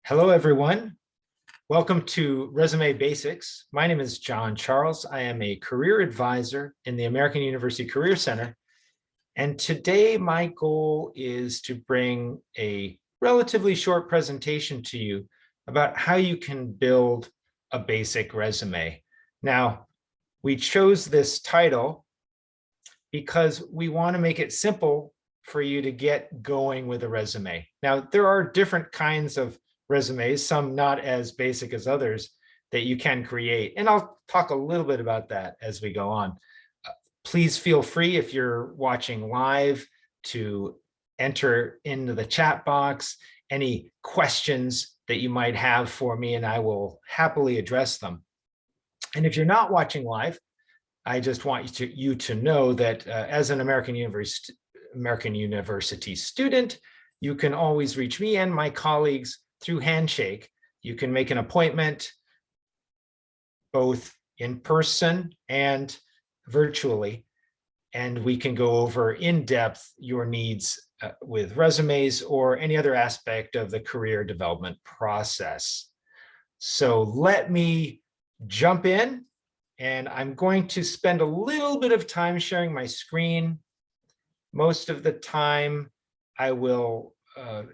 Hello, everyone. Welcome to Resume Basics. My name is John Charles. I am a career advisor in the American University Career Center. And today my goal is to bring a relatively short presentation to you about how you can build a basic resume. Now, we chose this title because we want to make it simple for you to get going with a resume. Now, there are different kinds of resumes, some not as basic as others, that you can create. And I'll talk a little bit about that as we go on. Please feel free, if you're watching live, to enter into the chat box any questions that you might have for me, and I will happily address them. And if you're not watching live, I just want you to know that as an American University student, you can always reach me and my colleagues through Handshake. You can make an appointment both in person and virtually, and we can go over in depth your needs with resumes or any other aspect of the career development process. So let me jump in, and I'm going to spend a little bit of time sharing my screen. Most of the time I will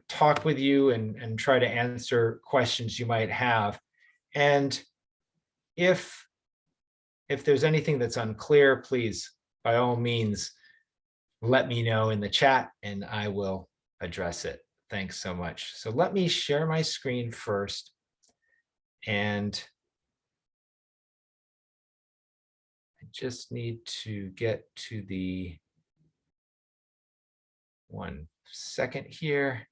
talk with you and try to answer questions you might have. And if there's anything that's unclear, please, by all means, let me know in the chat and I will address it. Thanks so much. So let me share my screen first. And I just need to get to the 1 second here.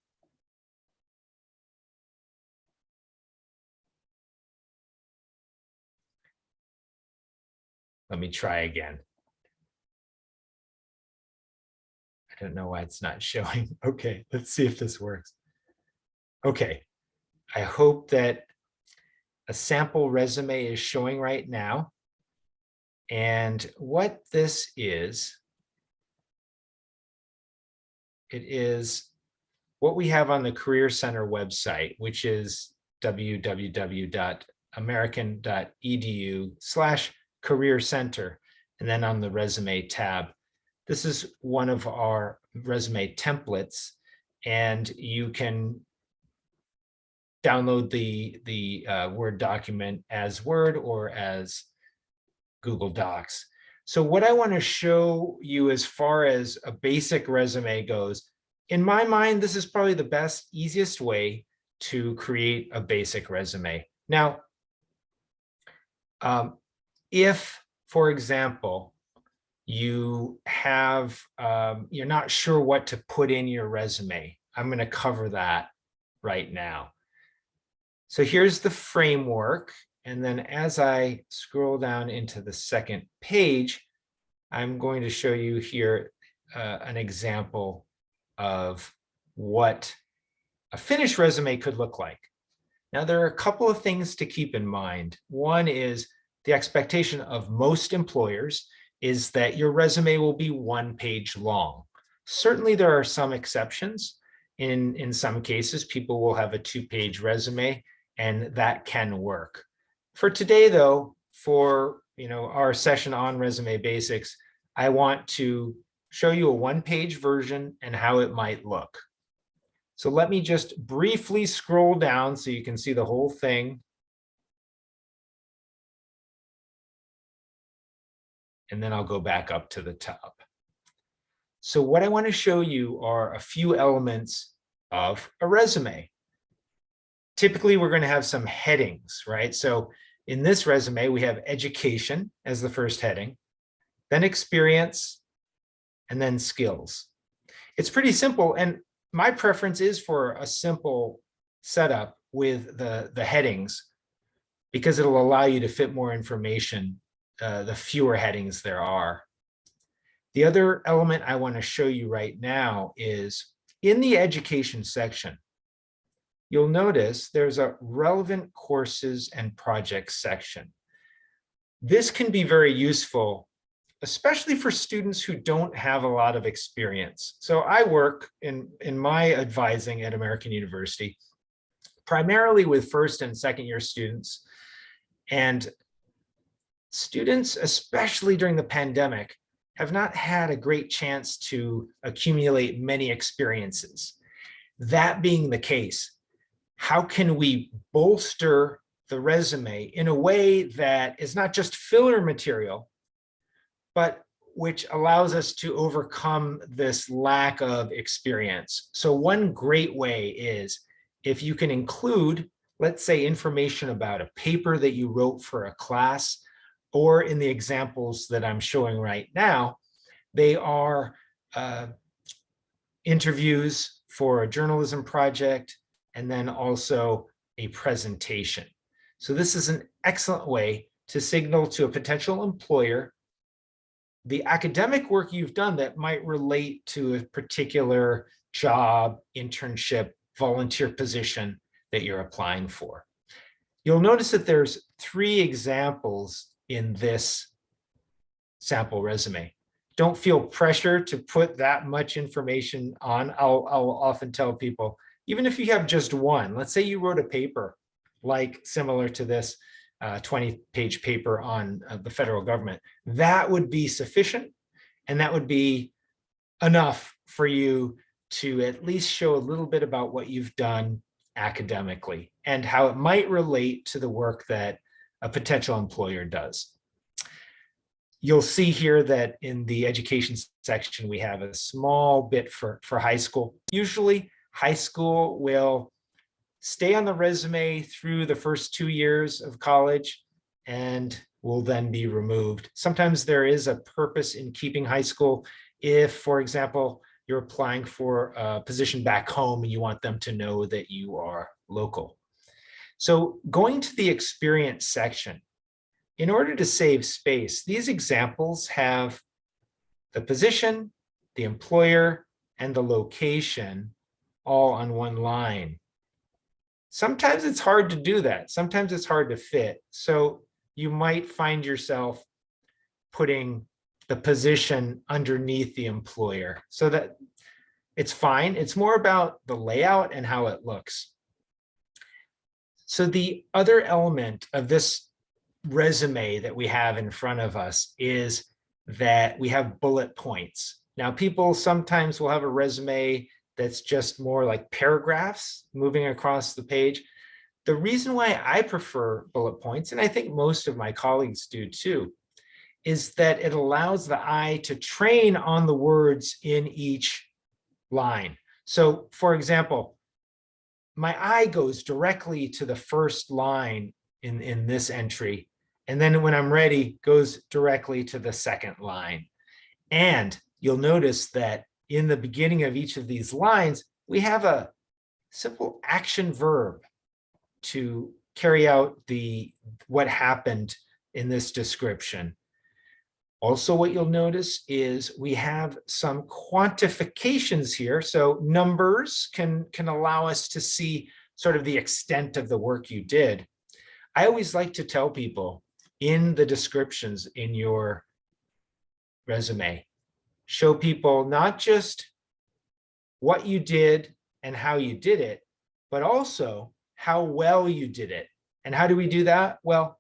Let me try again. I don't know why it's not showing. Okay, let's see if this works. Okay, I hope that a sample resume is showing right now. And what this is, it is what we have on the Career Center website, which is www.american.edu/career center, and then on the resume tab. This is one of our resume templates, and you can download the Word document as Word or as Google Docs. So what I want to show you as far as a basic resume goes, in my mind, this is probably the best, easiest way to create a basic resume. Now, if, for example, you have, you're not sure what to put in your resume, I'm going to cover that right now. So here's the framework. And then as I scroll down into the second page, I'm going to show you here an example of what a finished resume could look like. Now, there are a couple of things to keep in mind. One is the expectation of most employers is that your resume will be 1 page long. Certainly, there are some exceptions. In some cases, people will have a 2-page resume, and that can work. For today, though, for our session on resume basics, I want to show you a 1-page version and how it might look. So let me just briefly scroll down so you can see the whole thing. And then I'll go back up to the top. So what I want to show you are a few elements of a resume. Typically, we're going to have some headings, right? So in this resume, we have education as the first heading, then experience, and then skills. It's pretty simple. And my preference is for a simple setup with the headings, because it'll allow you to fit more information, the fewer headings there are. The other element I want to show you right now is in the education section. You'll notice there's a relevant courses and projects section. This can be very useful, especially for students who don't have a lot of experience. So I work in my advising at American University. primarily with first and second year students. And students, especially during the pandemic, have not had a great chance to accumulate many experiences. That being the case, how can we bolster the resume in a way that is not just filler material, but which allows us to overcome this lack of experience? So one great way is if you can include, let's say, information about a paper that you wrote for a class, or in the examples that I'm showing right now, they are interviews for a journalism project, and then also a presentation. So this is an excellent way to signal to a potential employer the academic work you've done that might relate to a particular job, internship, volunteer position that you're applying for. You'll notice that there's 3 examples in this sample resume. Don't feel pressure to put that much information on. I'll often tell people, even if you have just one, let's say you wrote a paper like similar to this 20-page paper on the federal government, that would be sufficient, and that would be enough for you to at least show a little bit about what you've done academically and how it might relate to the work that a potential employer does. You'll see here that in the education section, we have a small bit for high school. Usually, high school will stay on the resume through the first 2 years of college and will then be removed. Sometimes there is a purpose in keeping high school if, for example, you're applying for a position back home and you want them to know that you are local. So going to the experience section, in order to save space, these examples have the position, the employer, and the location all on one line. Sometimes it's hard to do that. Sometimes it's hard to fit. So you might find yourself putting the position underneath the employer, so that it's fine. It's more about the layout and how it looks. So the other element of this resume that we have in front of us is that we have bullet points. Now, people sometimes will have a resume that's just more like paragraphs moving across the page. The reason why I prefer bullet points, and I think most of my colleagues do too, is that it allows the eye to train on the words in each line. So, for example, my eye goes directly to the first line in this entry, and then when I'm ready, goes directly to the second line. And you'll notice that in the beginning of each of these lines, we have a simple action verb to carry out what happened in this description. Also, what you'll notice is we have some quantifications here. So numbers can allow us to see sort of the extent of the work you did. I always like to tell people in the descriptions in your resume, show people not just what you did and how you did it, but also how well you did it. And how do we do that? Well,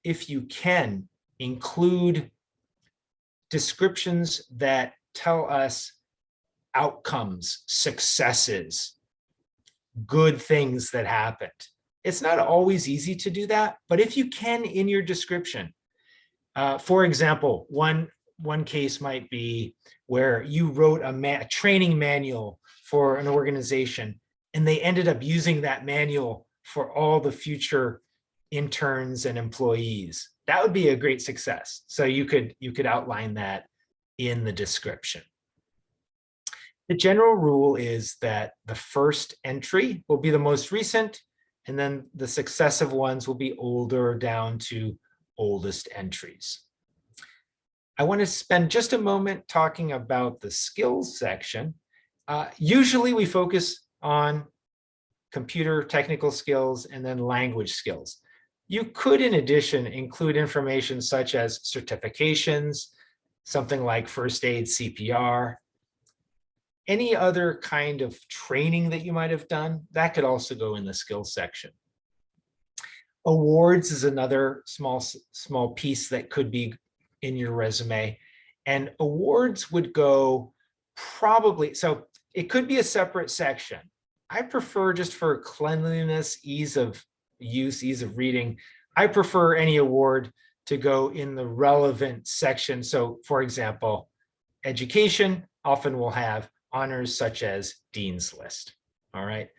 if you can include descriptions that tell us outcomes, successes, good things that happened. It's not always easy to do that, but if you can in your description, for example, one case might be where you wrote a training manual for an organization, and they ended up using that manual for all the future interns and employees. That would be a great success. So you could outline that in the description. The general rule is that the first entry will be the most recent, and then the successive ones will be older down to oldest entries. I want to spend just a moment talking about the skills section. Usually we focus on computer technical skills and then language skills. You could, in addition, include information such as certifications, something like first aid, CPR. Any other kind of training that you might have done, that could also go in the skills section. Awards is another small piece that could be in your resume. And awards would go probably, so it could be a separate section. I prefer, just for cleanliness, ease of use, ease of reading, I prefer any award to go in the relevant section. So for example, education often will have honors such as Dean's List. All right.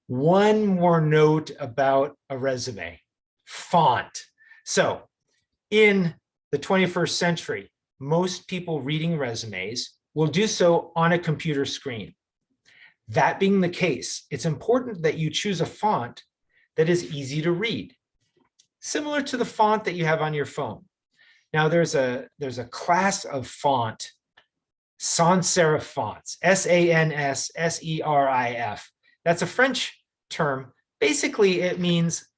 One more note about a resume: font. So in the 21st century, most people reading resumes will do so on a computer screen. That being the case, it's important that you choose a font that is easy to read, similar to the font that you have on your phone. Now there's a class of font, sans serif fonts, SANSSERIF. That's a French term. Basically, it means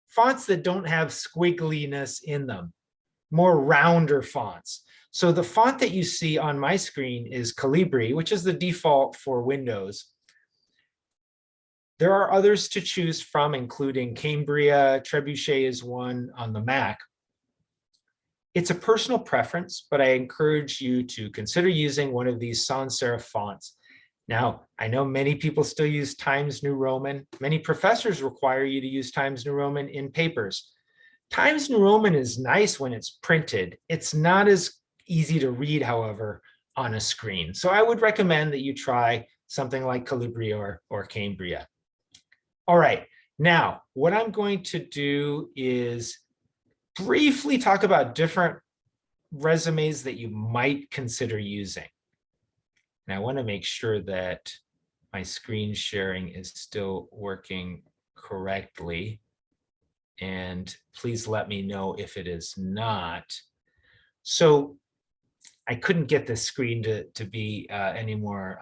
fonts that don't have squiggliness in them, more rounder fonts. So the font that you see on my screen is Calibri, which is the default for Windows. There are others to choose from, including Cambria. Trebuchet is one on the Mac. It's a personal preference, but I encourage you to consider using one of these sans serif fonts. Now, I know many people still use Times New Roman. Many professors require you to use Times New Roman in papers. Times New Roman is nice when it's printed. It's not as easy to read, however, on a screen. So I would recommend that you try something like Calibri or Cambria. All right, now what I'm going to do is briefly talk about different resumes that you might consider using. And I want to make sure that my screen sharing is still working correctly. And please let me know if it is not. So I couldn't get this screen to be any more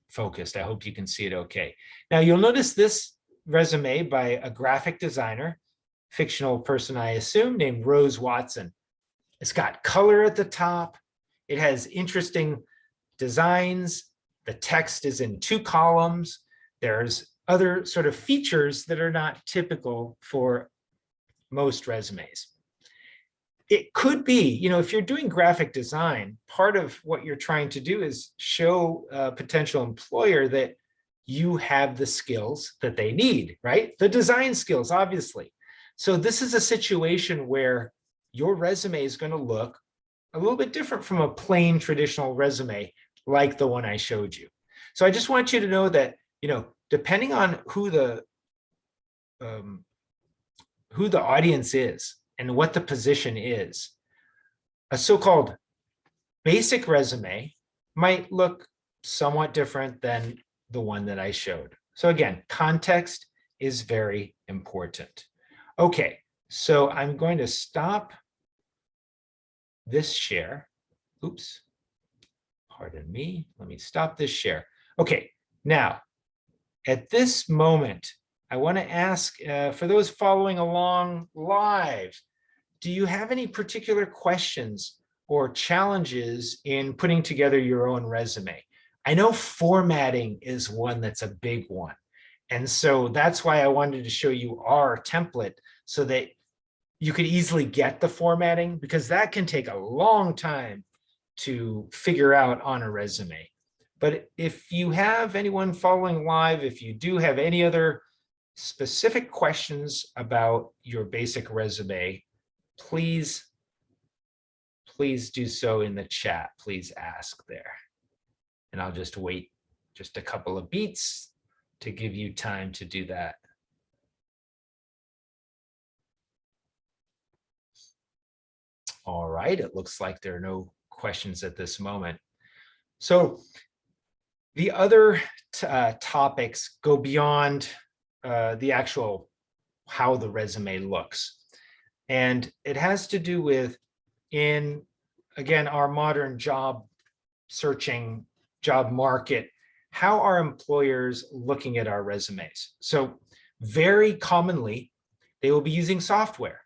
focused. I hope you can see it okay. Now you'll notice this resume by a graphic designer, fictional person I assume, named Rose Watson. It's got color at the top. It has interesting designs. The text is in 2 columns. There's other sort of features that are not typical for most resumes. It could be, if you're doing graphic design, part of what you're trying to do is show a potential employer that you have the skills that they need, right? The design skills, obviously. So this is a situation where your resume is going to look a little bit different from a plain traditional resume like the one I showed you. So I just want you to know that, depending on who the audience is and what the position is, a so-called basic resume might look somewhat different than the one that I showed. So again, context is very important. Okay, so I'm going to stop this share. Oops, pardon me. Let me stop this share. Okay, now at this moment, I want to ask for those following along live, do you have any particular questions or challenges in putting together your own resume? I know formatting is one that's a big one. And so that's why I wanted to show you our template so that you could easily get the formatting, because that can take a long time to figure out on a resume. But if you have anyone following live, if you do have any other specific questions about your basic resume, please do so in the chat. Please ask there. And I'll just wait just a couple of beats to give you time to do that. All right, it looks like there are no questions at this moment. So the other topics go beyond the actual how the resume looks. And it has to do with, again, our modern job searching, job market, how are employers looking at our resumes? So very commonly, they will be using software.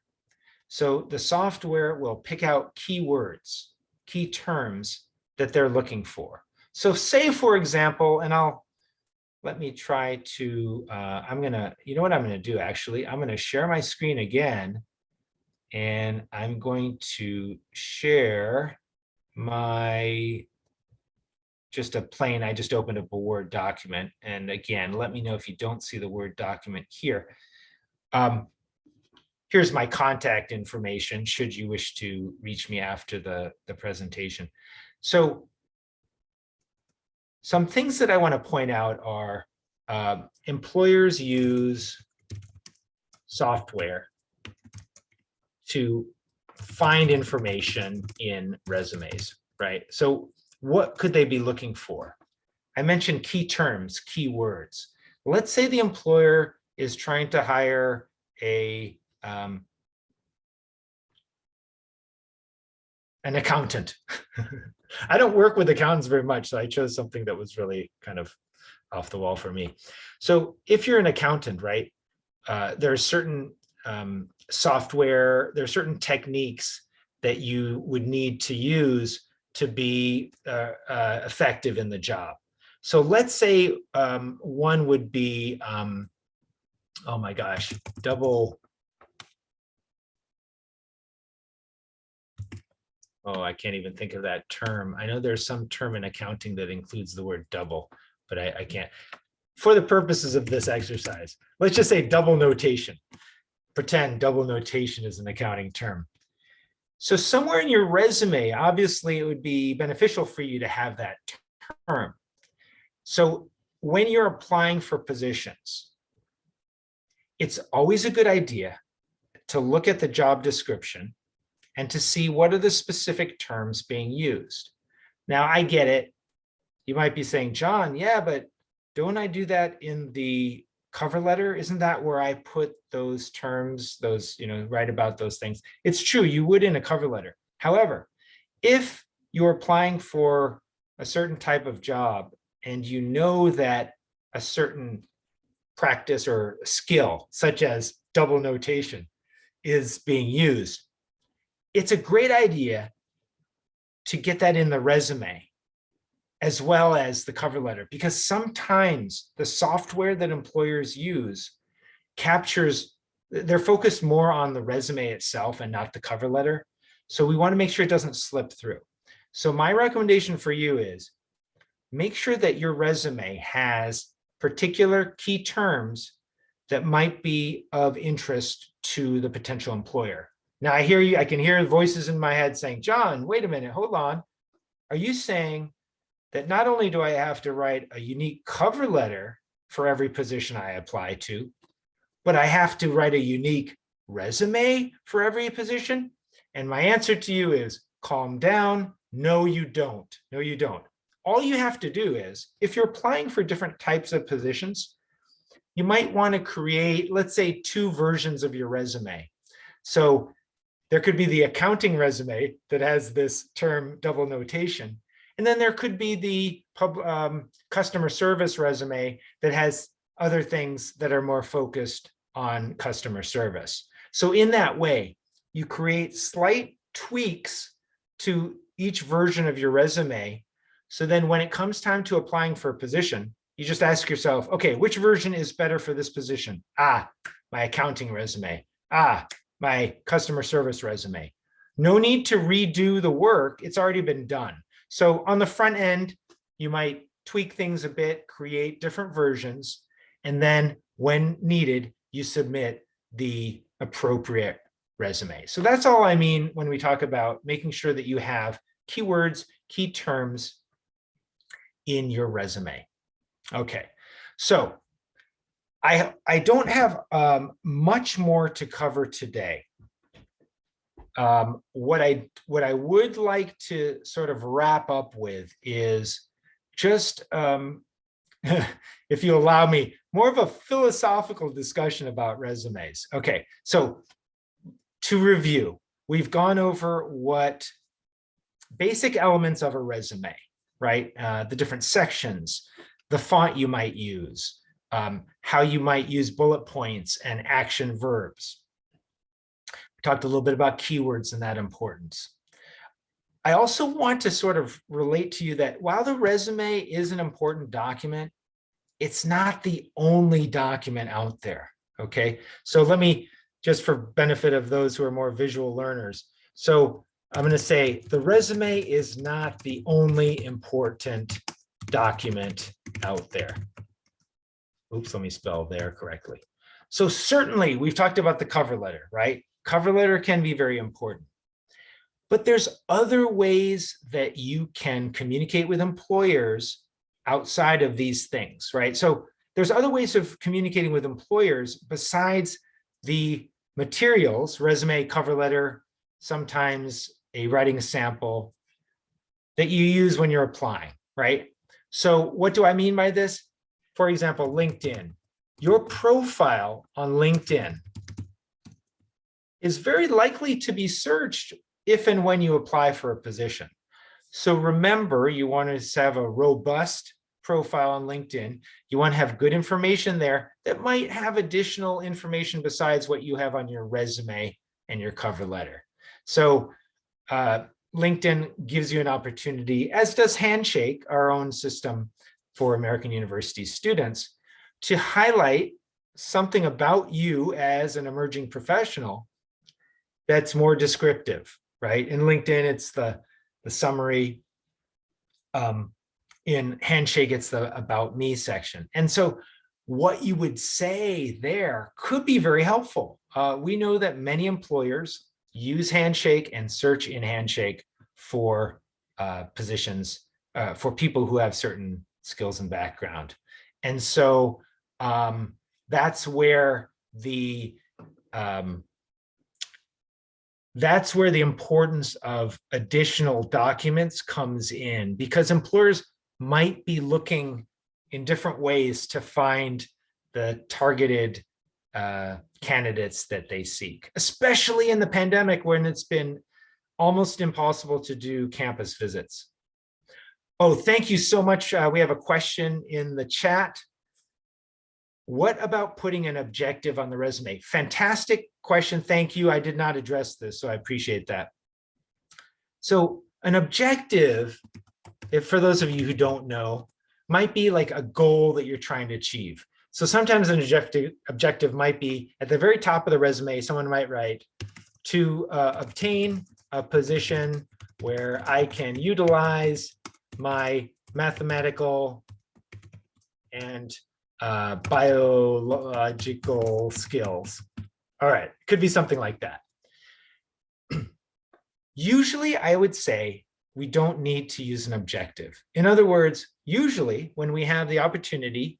So the software will pick out keywords, key terms that they're looking for. So say, for example, and let me try to, you know what I'm gonna do actually? I'm gonna share my screen again, and I'm going to share I just opened up a Word document. And again, let me know if you don't see the Word document here. Here's my contact information should you wish to reach me after the presentation. So some things that I want to point out are employers use software to find information in resumes, right? So what could they be looking for? I mentioned key terms, key words. Let's say the employer is trying to hire an accountant. I don't work with accountants very much, so I chose something that was really kind of off the wall for me. So if you're an accountant, right, there are certain software, there are certain techniques that you would need to use to be effective in the job. So let's say one would be, oh my gosh, I can't even think of that term. I know there's some term in accounting that includes the word double, but I can't. For the purposes of this exercise, let's just say double notation. Pretend double notation is an accounting term. So somewhere in your resume, obviously it would be beneficial for you to have that term. So when you're applying for positions, it's always a good idea to look at the job description and to see what are the specific terms being used. Now, I get it. You might be saying, John, yeah, but don't I do that in the cover letter? Isn't that where I put those terms, write about those things? It's true, you would in a cover letter. However, if you're applying for a certain type of job and you know that a certain practice or skill, such as double notation, is being used, it's a great idea to get that in the resume as well as the cover letter, because sometimes the software that employers use they're focused more on the resume itself and not the cover letter. So we want to make sure it doesn't slip through. So my recommendation for you is make sure that your resume has particular key terms that might be of interest to the potential employer. Now I can hear voices in my head saying, John, wait a minute, hold on. Are you saying that not only do I have to write a unique cover letter for every position I apply to, but I have to write a unique resume for every position? And my answer to you is calm down. No, you don't. No, you don't. All you have to do is, if you're applying for different types of positions, you might want to create, let's say, 2 versions of your resume. So there could be the accounting resume that has this term double notation. And then there could be the customer service resume that has other things that are more focused on customer service. So in that way, you create slight tweaks to each version of your resume. So then when it comes time to applying for a position, you just ask yourself, okay, which version is better for this position? My accounting resume. My customer service resume. No need to redo the work. It's already been done. So on the front end, you might tweak things a bit, create different versions, and then when needed, you submit the appropriate resume. So that's all I mean when we talk about making sure that you have keywords, key terms in your resume. Okay, so I don't have much more to cover today. What I would like to sort of wrap up with is just, if you allow me, more of a philosophical discussion about resumes. Okay, so to review, we've gone over what basic elements of a resume, right? The different sections, the font you might use, how you might use bullet points and action verbs. We talked a little bit about keywords and that importance. I also want to sort of relate to you that while the resume is an important document, it's not the only document out there. Okay, so let me, just for benefit of those who are more visual learners. So I'm going to say the resume is not the only important document out there. Oops, let me spell there correctly. So certainly we've talked about the cover letter, right? Cover letter can be very important. But there's other ways that you can communicate with employers outside of these things, right? So there's other ways of communicating with employers besides the materials, resume, cover letter, sometimes a writing sample that you use when you're applying, right? So what do I mean by this? For example, LinkedIn. Your profile on LinkedIn is very likely to be searched if and when you apply for a position. So remember, you want to have a robust profile on LinkedIn. You want to have good information there that might have additional information besides what you have on your resume and your cover letter. So LinkedIn gives you an opportunity, as does Handshake, our own system for American University students, to highlight something about you as an emerging professional that's more descriptive, right? In LinkedIn, it's the summary. In Handshake, it's the About Me section. And so what you would say there could be very helpful. We know that many employers use Handshake and search in Handshake for positions, for people who have certain skills and background. And so that's where the importance of additional documents comes in, because employers might be looking in different ways to find the targeted candidates that they seek, especially in the pandemic when it's been almost impossible to do campus visits. Oh, thank you so much. We have a question in the chat. What about putting an objective on the resume? Fantastic question. Thank you. I did not address this, so I appreciate that. So an objective, if for those of you who don't know, might be like a goal that you're trying to achieve. So sometimes an objective might be at the very top of the resume, someone might write, to obtain a position where I can utilize my mathematical and biological skills. All right, could be something like that. Usually I would say we don't need to use an objective. In other words, usually when we have the opportunity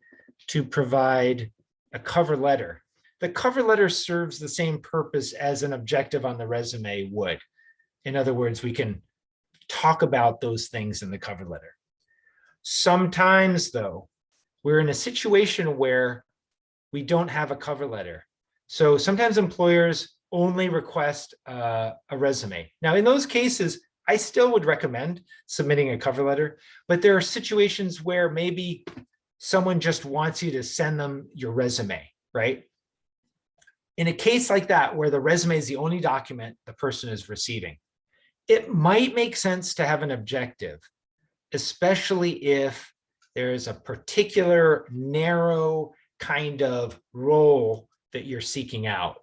to provide a cover letter, the cover letter serves the same purpose as an objective on the resume would. In other words, we can talk about those things in the cover letter. Sometimes though, we're in a situation where we don't have a cover letter. So sometimes employers only request a resume. Now, in those cases, I still would recommend submitting a cover letter, but there are situations where maybe someone just wants you to send them your resume, right? In a case like that, where the resume is the only document the person is receiving, it might make sense to have an objective, especially if there is a particular narrow kind of role that you're seeking out.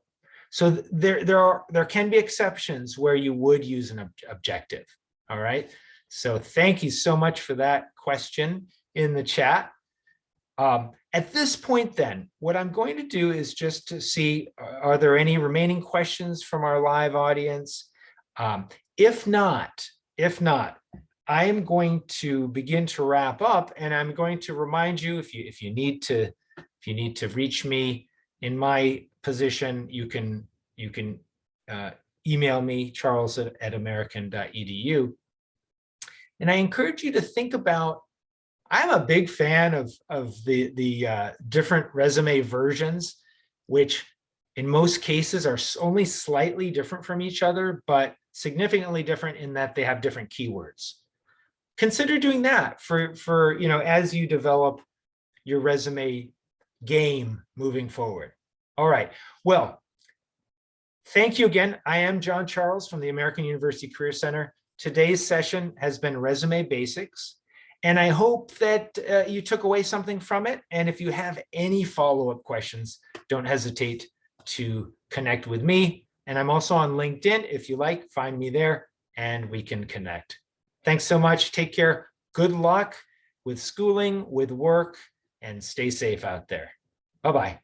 So there can be exceptions where you would use an objective. All right. So thank you so much for that question in the chat. At this point, then, what I'm going to do is just to see, are there any remaining questions from our live audience? If not, I am going to begin to wrap up, and I'm going to remind you, if you need to reach me in my position, you can email me, charles@american.edu. And I encourage you to think about, I'm a big fan of the different resume versions, which in most cases are only slightly different from each other, but significantly different in that they have different keywords. Consider doing that for as you develop your resume game moving forward. All right. Well, thank you again. I am John Charles from the American University Career Center. Today's session has been Resume Basics, and I hope that you took away something from it. And if you have any follow-up questions, don't hesitate to connect with me. And I'm also on LinkedIn. If you like, find me there and we can connect. Thanks so much. Take care. Good luck with schooling, with work, and stay safe out there. Bye-bye.